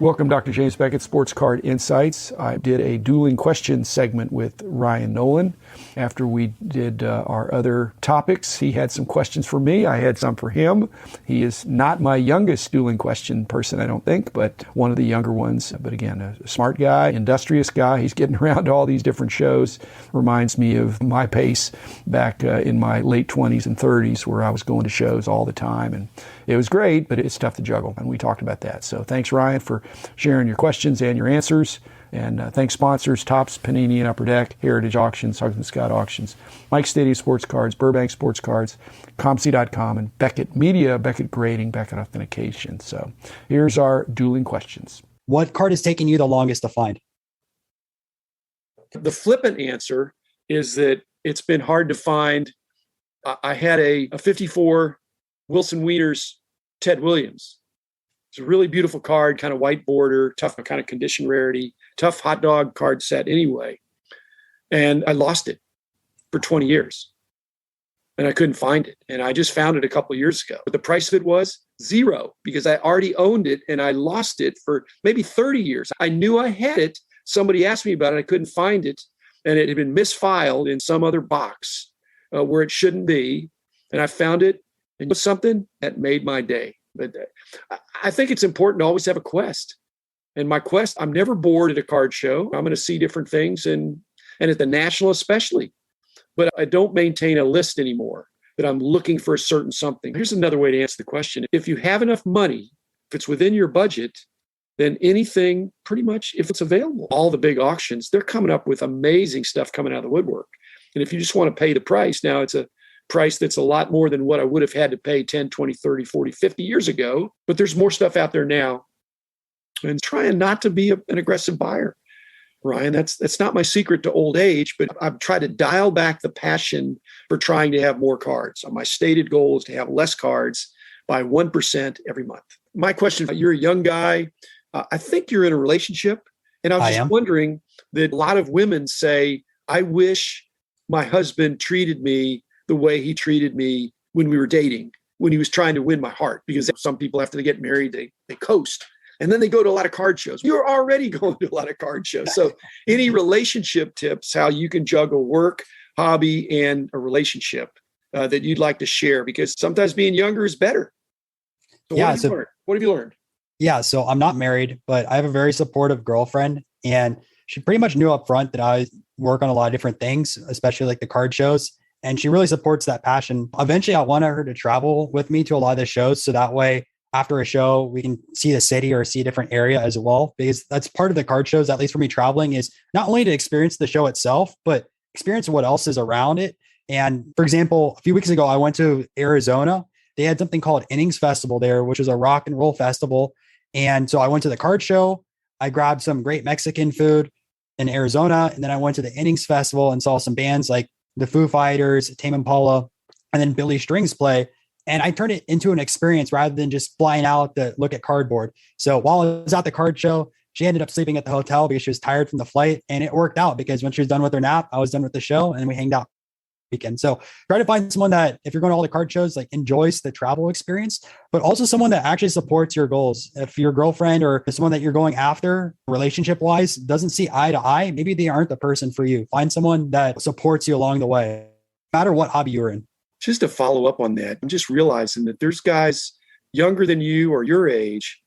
Welcome, Dr. James Beckett, Sports Card Insights. I did a dueling question segment with Ryan Nolan. After we did our other topics, he had some questions for me. I had some for him. He is not my youngest dueling question person, I don't think, but one of the younger ones. But again, a smart guy, industrious guy. He's getting around to all these different shows. Reminds me of my pace back in my late 20s and 30s, where I was going to shows all the time. And it was great, but it's tough to juggle. And we talked about that. So thanks, Ryan, for sharing your questions and your answers. And thanks sponsors, Topps, Panini and Upper Deck, Heritage Auctions, Huggins Scott Auctions, Mike Stadium Sports Cards, Burbank Sports Cards, ComC.com, and Beckett Media, Beckett Grading, Beckett Authentication. So here's our dueling questions. What card has taken you the longest to find? The flippant answer is that it's been hard to find. I had a 54 Wilson Wieners Ted Williams. It's a really beautiful card, kind of white border, tough kind of condition rarity, tough hot dog card set anyway. And I lost it for 20 years. And I couldn't find it. And I just found it a couple of years ago. But the price of it was $0 because I already owned it and I lost it for maybe 30 years. I knew I had it. Somebody asked me about it. I couldn't find it. And it had been misfiled in some other box where it shouldn't be. And I found it. And it was something that made my day. But I think it's important to always have a quest. And my quest, I'm never bored at a card show. I'm going to see different things and at the National especially. But I don't maintain a list anymore that I'm looking for a certain something. Here's another way to answer the question. If you have enough money, if it's within your budget, then anything pretty much, if it's available, all the big auctions, they're coming up with amazing stuff coming out of the woodwork. And if you just want to pay the price, now it's a price that's a lot more than what I would have had to pay 10, 20, 30, 40, 50 years ago. But there's more stuff out there now. And trying not to be an aggressive buyer, Ryan, that's not my secret to old age, but I've tried to dial back the passion for trying to have more cards. My stated goal is to have less cards by 1% every month. My question, you're a young guy. I think you're in a relationship. And I was just wondering that a lot of women say, I wish my husband treated me the way he treated me when we were dating, when he was trying to win my heart. Because some people, after they get married, they coast. And then they go to a lot of card shows. You're already going to a lot of card shows. So any relationship tips, how you can juggle work, hobby, and a relationship that you'd like to share? Because sometimes being younger is better. So what have you learned? Yeah, so I'm not married, but I have a very supportive girlfriend. And she pretty much knew up front that I work on a lot of different things, especially like the card shows. And she really supports that passion. Eventually, I wanted her to travel with me to a lot of the shows. So that way, after a show, we can see the city or see a different area as well. Because that's part of the card shows, at least for me traveling, is not only to experience the show itself, but experience what else is around it. And for example, a few weeks ago, I went to Arizona. They had something called Innings Festival there, which is a rock and roll festival. And so I went to the card show. I grabbed some great Mexican food in Arizona. And then I went to the Innings Festival and saw some bands like the Foo Fighters, Tame Impala, and then Billy Strings play. And I turned it into an experience rather than just flying out to look at cardboard. So while I was at the card show, she ended up sleeping at the hotel because she was tired from the flight. And it worked out because when she was done with her nap, I was done with the show and we hanged out weekend. So try to find someone that, if you're going to all the card shows, like enjoys the travel experience, but also someone that actually supports your goals. If your girlfriend or someone that you're going after relationship wise doesn't see eye to eye, maybe they aren't the person for you. Find someone that supports you along the way, no matter what hobby you're in. Just to follow up on that, I'm just realizing that there's guys younger than you or your age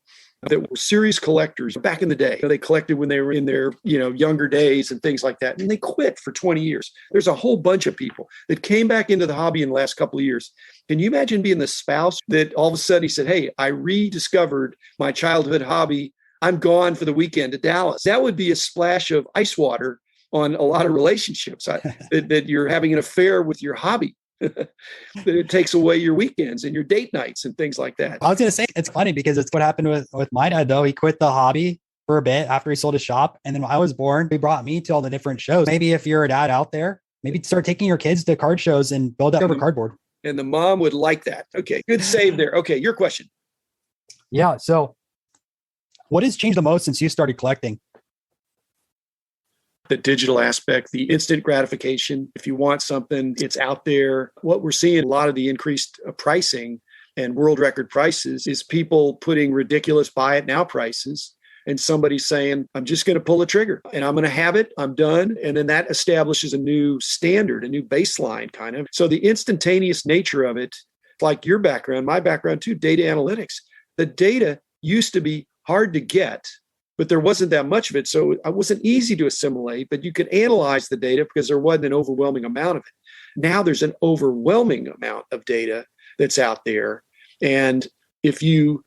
that were serious collectors back in the day. They collected when they were in their, younger days and things like that. And they quit for 20 years. There's a whole bunch of people that came back into the hobby in the last couple of years. Can you imagine being the spouse that all of a sudden he said, hey, I rediscovered my childhood hobby. I'm gone for the weekend to Dallas. That would be a splash of ice water on a lot of relationships that you're having an affair with your hobby. That it takes away your weekends and your date nights and things like that. I was going to say, it's funny because it's what happened with my dad, though. He quit the hobby for a bit after he sold his shop. And then when I was born, he brought me to all the different shows. Maybe if you're a dad out there, maybe start taking your kids to card shows and build up over cardboard. And the mom would like that. Okay, good save there. Okay, your question. Yeah. So what has changed the most since you started collecting? The digital aspect, the instant gratification. If you want something, it's out there. What we're seeing, a lot of the increased pricing and world record prices is people putting ridiculous buy it now prices and somebody saying, I'm just going to pull the trigger and I'm going to have it. I'm done. And then that establishes a new standard, a new baseline kind of. So the instantaneous nature of it, like your background, my background too, data analytics, the data used to be hard to get, but there wasn't that much of it. So it wasn't easy to assimilate, but you could analyze the data because there wasn't an overwhelming amount of it. Now there's an overwhelming amount of data that's out there. And if you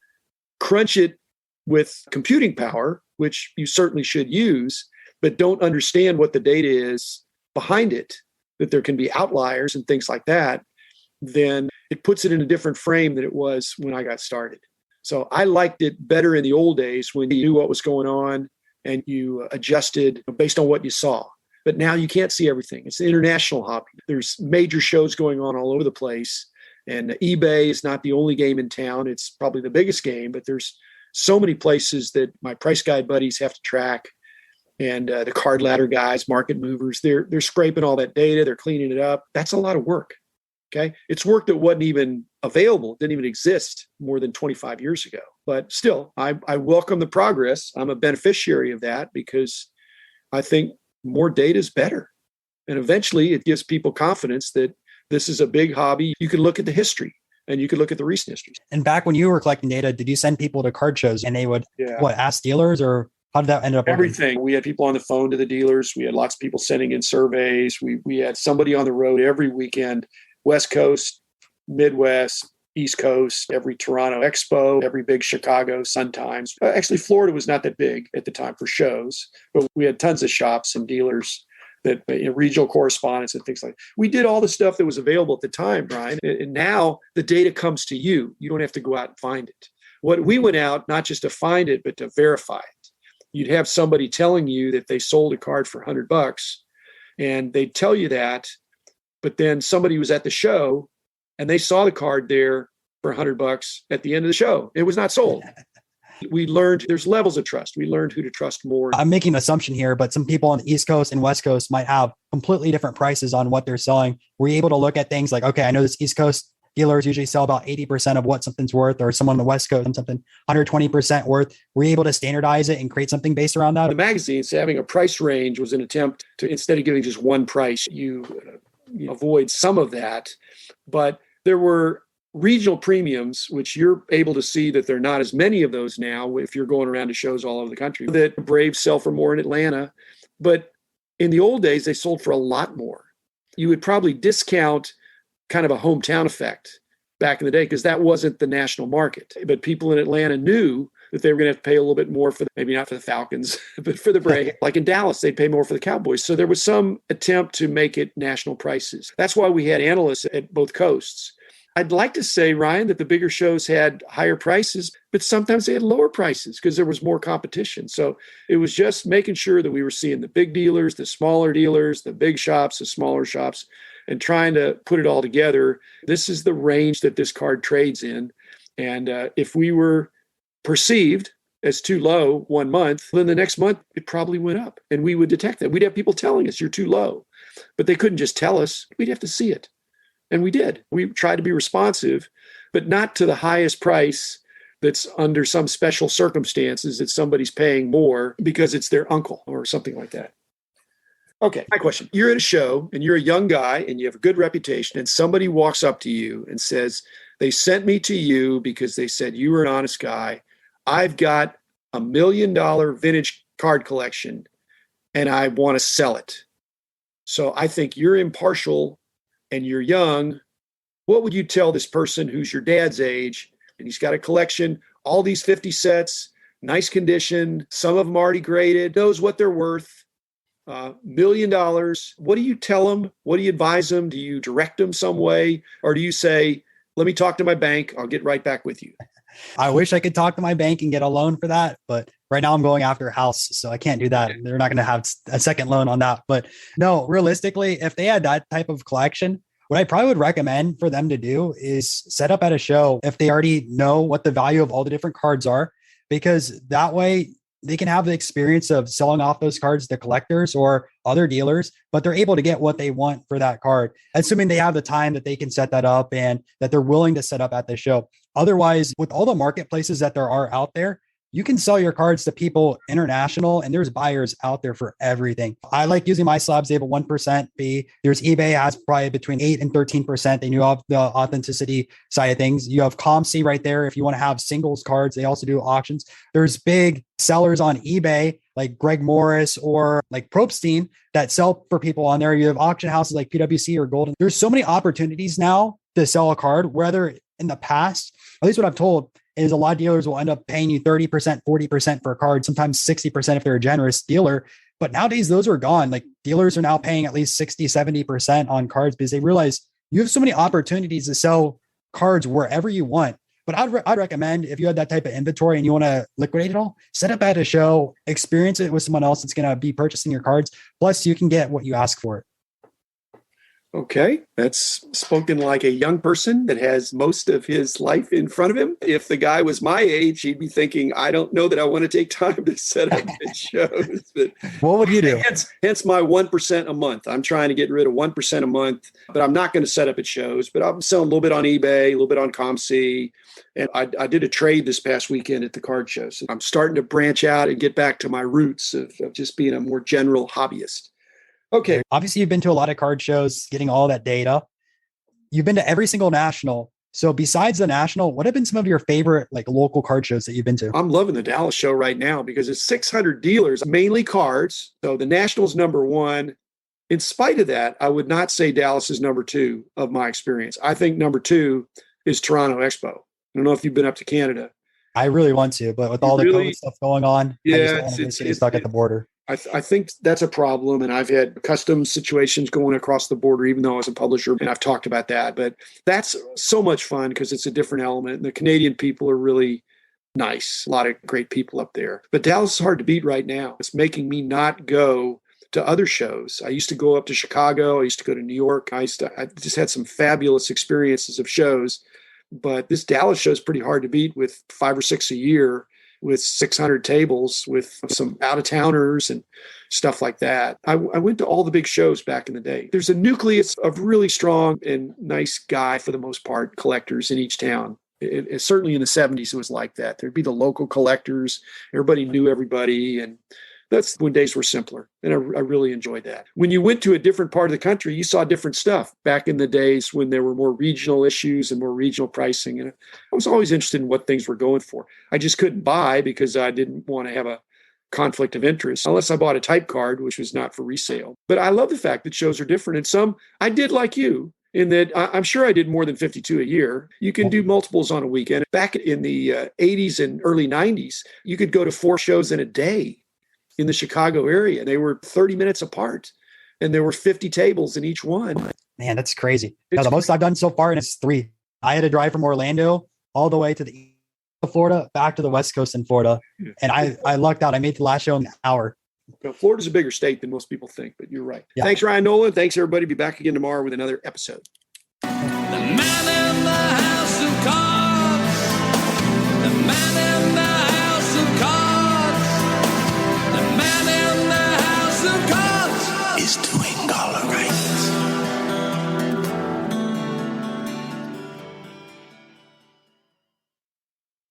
crunch it with computing power, which you certainly should use, but don't understand what the data is behind it, that there can be outliers and things like that, then it puts it in a different frame than it was when I got started. So I liked it better in the old days when you knew what was going on and you adjusted based on what you saw. But now you can't see everything. It's an international hobby. There's major shows going on all over the place. And eBay is not the only game in town. It's probably the biggest game, but there's so many places that my price guide buddies have to track. And the card ladder guys, market movers, they're scraping all that data. They're cleaning it up. That's a lot of work. Okay. It's work that wasn't even available, didn't even exist more than 25 years ago. But still, I welcome the progress. I'm a beneficiary of that because I think more data is better. And eventually it gives people confidence that this is a big hobby. You can look at the history and you can look at the recent histories. And back when you were collecting data, did you send people to card shows and they would, ask dealers, or how did that end up? Everything. We had people on the phone to the dealers. We had lots of people sending in surveys. We had somebody on the road every weekend, West Coast, Midwest, East Coast, every Toronto Expo, every big Chicago Sun Times. Actually, Florida was not that big at the time for shows, but we had tons of shops and dealers that regional correspondence and things like that. We did all the stuff that was available at the time, Brian. And now the data comes to you. You don't have to go out and find it. What we went out, not just to find it, but to verify it. You'd have somebody telling you that they sold a card for $100 and they'd tell you that, but then somebody was at the show and they saw the card there for $100 at the end of the show. It was not sold. We learned there's levels of trust. We learned who to trust more. I'm making an assumption here, but some people on the East Coast and West Coast might have completely different prices on what they're selling. Were you able to look at things like, okay, I know this East Coast dealers usually sell about 80% of what something's worth, or someone on the West Coast something 120% worth. Were you able to standardize it and create something based around that? The magazines having a price range was an attempt to, instead of giving just one price, you avoid some of that. But there were regional premiums, which you're able to see that there are not as many of those now if you're going around to shows all over the country, that Braves sell for more in Atlanta. But in the old days, they sold for a lot more. You would probably discount kind of a hometown effect back in the day because that wasn't the national market. But people in Atlanta knew that they were going to have to pay a little bit more for, maybe not for the Falcons, but for the Braves. Like in Dallas, they'd pay more for the Cowboys. So there was some attempt to make it national prices. That's why we had analysts at both coasts. I'd like to say, Ryan, that the bigger shows had higher prices, but sometimes they had lower prices because there was more competition. So it was just making sure that we were seeing the big dealers, the smaller dealers, the big shops, the smaller shops, and trying to put it all together. This is the range that this card trades in. And if we were perceived as too low one month, then the next month it probably went up. And we would detect that. We'd have people telling us you're too low. But they couldn't just tell us. We'd have to see it. And we did. We tried to be responsive, but not to the highest price that's under some special circumstances that somebody's paying more because it's their uncle or something like that. Okay, my question. You're at a show and you're a young guy and you have a good reputation and somebody walks up to you and says, they sent me to you because they said you were an honest guy. I've got $1 million vintage card collection and I want to sell it. So I think you're impartial and you're young. What would you tell this person who's your dad's age and he's got a collection, all these 50 sets, nice condition, some of them already graded, knows what they're worth, $1 million. What do you tell them? What do you advise them? Do you direct them some way? Or do you say, let me talk to my bank, I'll get right back with you? I wish I could talk to my bank and get a loan for that, but right now I'm going after a house, so I can't do that. They're not going to have a second loan on that. But no, realistically, if they had that type of collection, what I probably would recommend for them to do is set up at a show if they already know what the value of all the different cards are, because that way they can have the experience of selling off those cards to collectors or other dealers, but they're able to get what they want for that card, assuming they have the time that they can set that up and that they're willing to set up at the show. Otherwise, with all the marketplaces that there are out there, you can sell your cards to people international, and there's buyers out there for everything. I like using my slabs. They have a 1% fee. There's eBay has probably between 8 and 13%. They knew off the authenticity side of things. You have ComC right there. If you want to have singles cards, they also do auctions. There's big sellers on eBay like Greg Morris or like Probstein that sell for people on there. You have auction houses like PWC or Golden. There's so many opportunities now to sell a card, whether in the past, at least what I've told, is a lot of dealers will end up paying you 30%, 40% for a card, sometimes 60% if they're a generous dealer. But nowadays, those are gone. Like dealers are now paying at least 60, 70% on cards because they realize you have so many opportunities to sell cards wherever you want. But I'd recommend if you have that type of inventory and you want to liquidate it all, set up at a show, experience it with someone else that's going to be purchasing your cards. Plus, you can get what you ask for it. Okay, that's spoken like a young person that has most of his life in front of him. If the guy was my age, he'd be thinking, I don't know that I want to take time to set up at shows. But what would you do? Hence my 1% a month. I'm trying to get rid of 1% a month, but I'm not going to set up at shows. But I'm selling a little bit on eBay, a little bit on ComC. And I did a trade this past weekend at the card show. So I'm starting to branch out and get back to my roots of just being a more general hobbyist. Okay. Obviously, you've been to a lot of card shows, getting all that data. You've been to every single national. So besides the national, what have been some of your favorite like local card shows that you've been to? I'm loving the Dallas show right now because it's 600 dealers, mainly cards. So the national's number one. In spite of that, I would not say Dallas is number two of my experience. I think number two is Toronto Expo. I don't know if you've been up to Canada. I really want to, but with all the COVID stuff going on, I just don't want to get stuck at the border. I think that's a problem. And I've had custom situations going across the border, even though I was a publisher, and I've talked about that. But that's so much fun because it's a different element. And the Canadian people are really nice. A lot of great people up there. But Dallas is hard to beat right now. It's making me not go to other shows. I used to go up to Chicago. I used to go to New York. I just had some fabulous experiences of shows. But this Dallas show is pretty hard to beat with 5 or 6 a year, with 600 tables, with some out-of-towners and stuff like that. I went to all the big shows back in the day. There's a nucleus of really strong and nice guy, for the most part, collectors in each town. Certainly in the 70s, it was like that. There'd be the local collectors. Everybody knew everybody, and that's when days were simpler, and I really enjoyed that. When you went to a different part of the country, you saw different stuff back in the days when there were more regional issues and more regional pricing. And I was always interested in what things were going for. I just couldn't buy because I didn't want to have a conflict of interest unless I bought a type card, which was not for resale. But I love the fact that shows are different. And some I did like you, in that I'm sure I did more than 52 a year. You can do multiples on a weekend. Back in the 80s and early 90s, you could go to 4 shows in a day in the Chicago area. They were 30 minutes apart, and there were 50 tables in each one. Man, that's crazy. Now, the most I've done so far is 3. I had to drive from Orlando all the way to the east of Florida, back to the West Coast in Florida. And I lucked out. I made the last show in an hour. Well, Florida's a bigger state than most people think, but you're right. Yeah. Thanks, Ryan Nolan. Thanks, everybody. Be back again tomorrow with another episode. The man